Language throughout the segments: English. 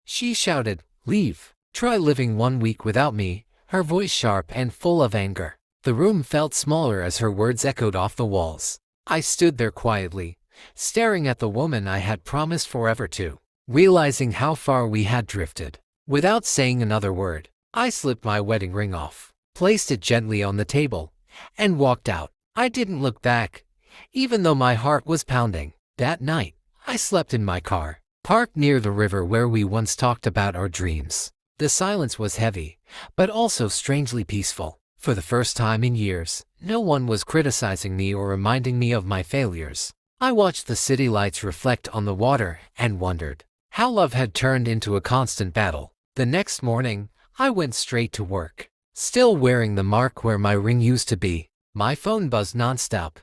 She shouted, "Leave! Try living 1 week without me," her voice sharp and full of anger. The room felt smaller as her words echoed off the walls. I stood there quietly, staring at the woman I had promised forever to, realizing how far we had drifted. Without saying another word, I slipped my wedding ring off, placed it gently on the table, and walked out. I didn't look back, even though my heart was pounding. That night, I slept in my car, parked near the river where we once talked about our dreams. The silence was heavy, but also strangely peaceful. For the first time in years, no one was criticizing me or reminding me of my failures. I watched the city lights reflect on the water and wondered how love had turned into a constant battle. The next morning, I went straight to work, still wearing the mark where my ring used to be. My phone buzzed nonstop,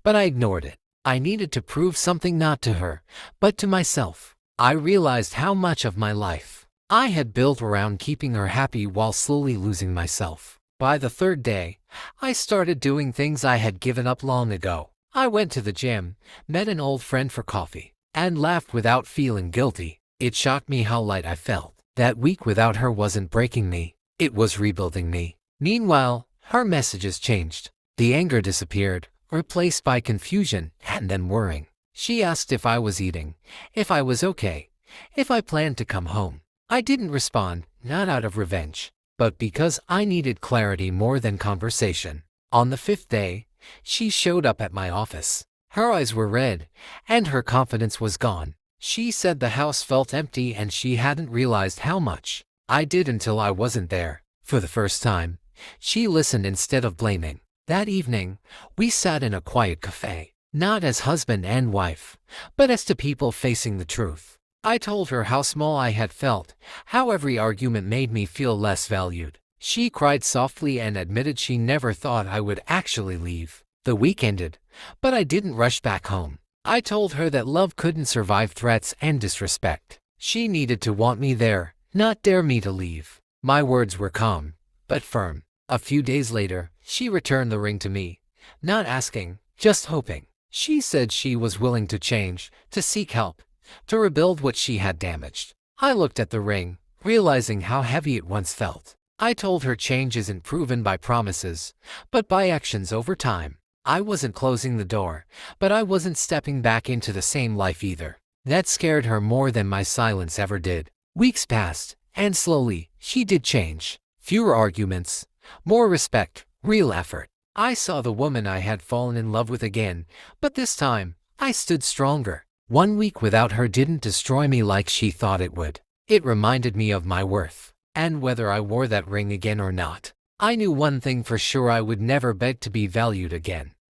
but I ignored it. I needed to prove something not to her, but to myself. I realized how much of my life I had built around keeping her happy while slowly losing myself. By the third day, I started doing things I had given up long ago. I went to the gym, met an old friend for coffee, and laughed without feeling guilty. It shocked me how light I felt. That week without her wasn't breaking me, it was rebuilding me. Meanwhile, her messages changed. The anger disappeared, replaced by confusion and then worrying. She asked if I was eating, if I was okay, if I planned to come home. I didn't respond, not out of revenge, but because I needed clarity more than conversation. On the 5th day, she showed up at my office. Her eyes were red, and her confidence was gone. She said the house felt empty and she hadn't realized how much. I did until I wasn't there. For the first time, she listened instead of blaming. That evening, we sat in a quiet cafe, not as husband and wife, but as two people facing the truth. I told her how small I had felt, how every argument made me feel less valued. She cried softly and admitted she never thought I would actually leave. The week ended, but I didn't rush back home. I told her that love couldn't survive threats and disrespect. She needed to want me there, not dare me to leave. My words were calm, but firm. A few days later, she returned the ring to me, not asking, just hoping. She said she was willing to change, to seek help, to rebuild what she had damaged. I looked at the ring, realizing how heavy it once felt. I told her change isn't proven by promises, but by actions over time. I wasn't closing the door, but I wasn't stepping back into the same life either. That scared her more than my silence ever did. Weeks passed, and slowly, she did change. Fewer arguments, more respect, real effort. I saw the woman I had fallen in love with again, but this time, I stood stronger. 1 week without her didn't destroy me like she thought it would. It reminded me of my worth, and whether I wore that ring again or not, I knew one thing for sure: I would never beg to be valued again.